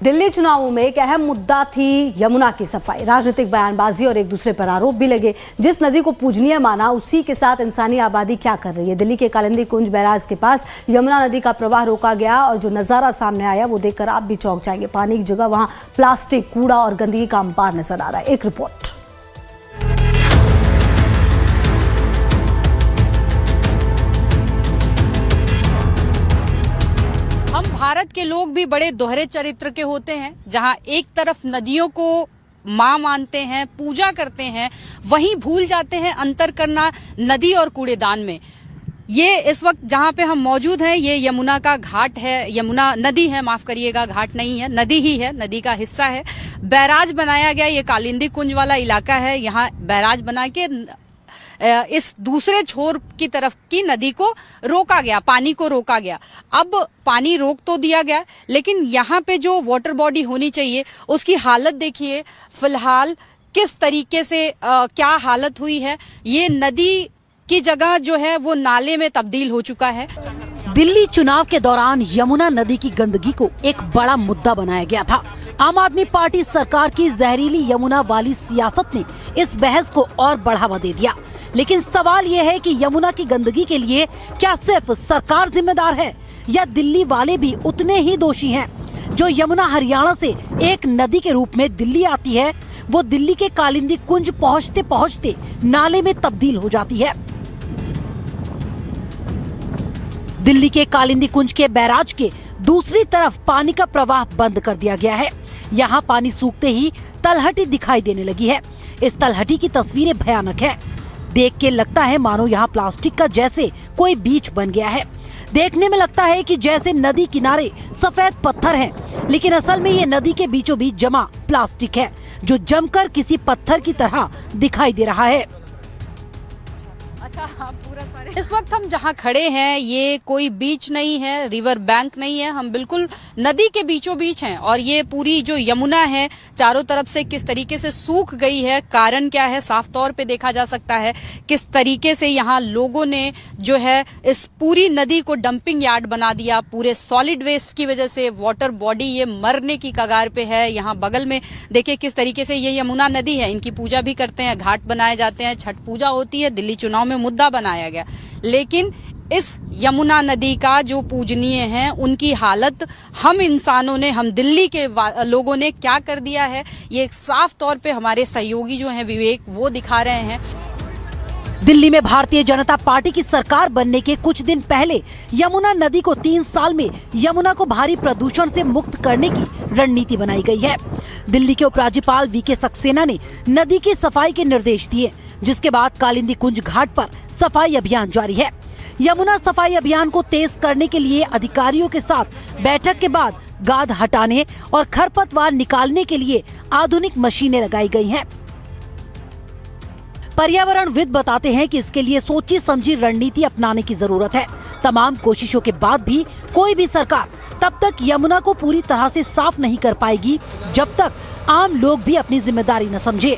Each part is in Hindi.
दिल्ली चुनावों में एक अहम मुद्दा थी यमुना की सफाई। राजनीतिक बयानबाजी और एक दूसरे पर आरोप भी लगे। जिस नदी को पूजनीय माना, उसी के साथ इंसानी आबादी क्या कर रही है। दिल्ली के कालिंदी कुंज बैराज के पास यमुना नदी का प्रवाह रोका गया और जो नजारा सामने आया वो देखकर आप भी चौंक जाएंगे। पानी की जगह वहां प्लास्टिक, कूड़ा और गंदगी का अंबार नजर आ रहा है। एक रिपोर्ट। हम भारत के लोग भी बड़े दोहरे चरित्र के होते हैं, जहां एक तरफ नदियों को मां मानते हैं, पूजा करते हैं, वहीं भूल जाते हैं अंतर करना नदी और कूड़ेदान में। ये इस वक्त जहां पे हम मौजूद हैं, ये यमुना का घाट है, यमुना नदी है, माफ करिएगा, घाट नहीं है, नदी ही है, नदी का हिस्सा है। बैराज बनाया गया, ये कालिंदी कुंज वाला इलाका है, यहाँ बैराज बना के इस दूसरे छोर की तरफ की नदी को रोका गया, पानी को रोका गया। अब पानी रोक तो दिया गया, लेकिन यहाँ पे जो वाटर बॉडी होनी चाहिए उसकी हालत देखिए फिलहाल किस तरीके से क्या हालत हुई है। ये नदी की जगह जो है वो नाले में तब्दील हो चुका है। दिल्ली चुनाव के दौरान यमुना नदी की गंदगी को एक बड़ा मुद्दा बनाया गया था। आम आदमी पार्टी सरकार की जहरीली यमुना वाली सियासत ने इस बहस को और बढ़ावा दे दिया। लेकिन सवाल ये है कि यमुना की गंदगी के लिए क्या सिर्फ सरकार जिम्मेदार है या दिल्ली वाले भी उतने ही दोषी हैं? जो यमुना हरियाणा से एक नदी के रूप में दिल्ली आती है, वो दिल्ली के कालिंदी कुंज पहुंचते पहुंचते नाले में तब्दील हो जाती है। दिल्ली के कालिंदी कुंज के बैराज के दूसरी तरफ पानी का प्रवाह बंद कर दिया गया है। यहाँ पानी सूखते ही तलहटी दिखाई देने लगी है। इस तलहटी की तस्वीरें भयानक है। देख के लगता है मानो यहाँ प्लास्टिक का जैसे कोई बीच बन गया है। देखने में लगता है कि जैसे नदी किनारे सफेद पत्थर हैं, लेकिन असल में ये नदी के बीचों बीच जमा प्लास्टिक है जो जमकर किसी पत्थर की तरह दिखाई दे रहा है। अच्छा, हाँ, पूरा सारे इस वक्त हम जहाँ खड़े हैं ये कोई बीच नहीं है, रिवर बैंक नहीं है, हम बिल्कुल नदी के बीचों बीच हैं। और ये पूरी जो यमुना है चारों तरफ से किस तरीके से सूख गई है, कारण क्या है साफ तौर पे देखा जा सकता है। किस तरीके से यहाँ लोगों ने जो है इस पूरी नदी को डंपिंग यार्ड बना दिया। पूरे सॉलिड वेस्ट की वजह से वाटर बॉडी ये मरने की कगार पे है। यहाँ बगल में देखिए किस तरीके से ये यमुना नदी है, इनकी पूजा भी करते हैं, घाट बनाए जाते हैं, छठ पूजा होती है, दिल्ली चुनाव में मुद्दा बनाया गया। लेकिन इस यमुना नदी का जो पूजनीय है उनकी हालत हम इंसानों ने, हम दिल्ली के लोगों ने क्या कर दिया है, ये साफ तौर पे हमारे सहयोगी जो हैं विवेक वो दिखा रहे हैं। दिल्ली में भारतीय जनता पार्टी की सरकार बनने के कुछ दिन पहले यमुना नदी को 3 साल में यमुना को भारी प्रदूषण से मुक्त करने की रणनीति बनाई गई है। दिल्ली के उपराज्यपाल वीके सक्सेना ने नदी की सफाई के निर्देश दिए, जिसके बाद कालिंदी कुंज घाट पर सफाई अभियान जारी है। यमुना सफाई अभियान को तेज करने के लिए अधिकारियों के साथ बैठक के बाद गाद हटाने और खरपतवार निकालने के लिए आधुनिक मशीनें लगाई गई हैं। पर्यावरणविद बताते हैं कि इसके लिए सोची समझी रणनीति अपनाने की जरूरत है। तमाम कोशिशों के बाद भी कोई भी सरकार तब तक यमुना को पूरी तरह से साफ नहीं कर पाएगी जब तक आम लोग भी अपनी जिम्मेदारी न समझे।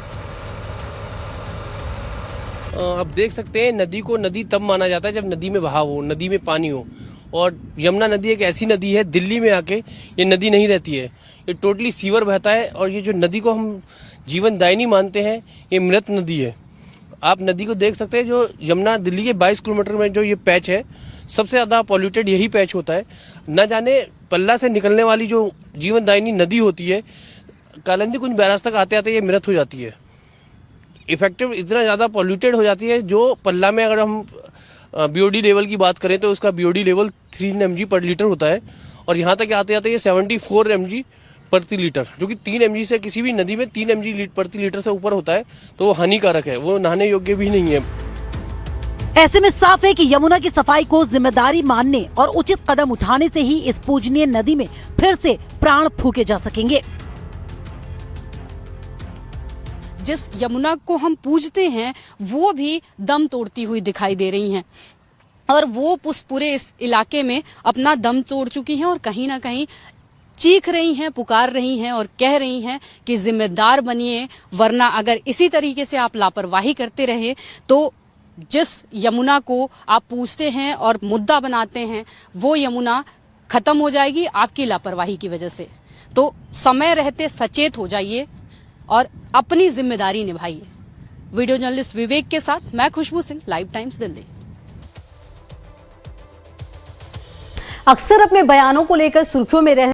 आप देख सकते हैं नदी को नदी तब माना जाता है जब नदी में बहाव हो, नदी में पानी हो। और यमुना नदी एक ऐसी नदी है, दिल्ली में आके ये नदी नहीं रहती है, ये टोटली सीवर बहता है। और ये जो नदी को हम जीवनदायिनी मानते हैं, ये मृत नदी है। आप नदी को देख सकते हैं, जो यमुना दिल्ली के 22 किलोमीटर में जो ये पैच है, सबसे ज़्यादा पॉल्यूटेड यही पैच होता है। न जाने पल्ला से निकलने वाली जो जीवनदायिनी नदी होती है, कालिंदी कुंज बैराज तक आते आते ये मृत हो जाती है। इफेक्टिव इतना ज़्यादा पॉल्यूटेड हो जाती है, जो पल्ला में अगर हम बीओडी लेवल की बात करें तो उसका बीओडी लेवल 3 mg पर लीटर होता है, और यहाँ तक आते आते ये 74 mg प्रति लीटर, जो कि 3 mg से किसी भी नदी में 3 mg प्रति लीटर से ऊपर होता है तो वो हानिकारक है, वो नहाने योग्य भी नहीं है। ऐसे में साफ है कि यमुना की सफाई को जिम्मेदारी मानने और उचित कदम उठाने से ही इस पूजनीय नदी में फिर से प्राण फूके जा सकेंगे। जिस यमुना को हम पूजते हैं वो भी दम तोड़ती हुई दिखाई दे रही हैं, और वो उस पूरे इस इलाके में अपना दम तोड़ चुकी हैं और कहीं ना कहीं चीख रही हैं, पुकार रही हैं और कह रही हैं कि जिम्मेदार बनिए, वरना अगर इसी तरीके से आप लापरवाही करते रहे तो जिस यमुना को आप पूजते हैं और मुद्दा बनाते हैं वो यमुना खत्म हो जाएगी आपकी लापरवाही की वजह से। तो समय रहते सचेत हो जाइए और अपनी जिम्मेदारी निभाइए। वीडियो जर्नलिस्ट विवेक के साथ मैं खुशबू सिंह, लाइव टाइम्स दिल्ली। अक्सर अपने बयानों को लेकर सुर्खियों में रह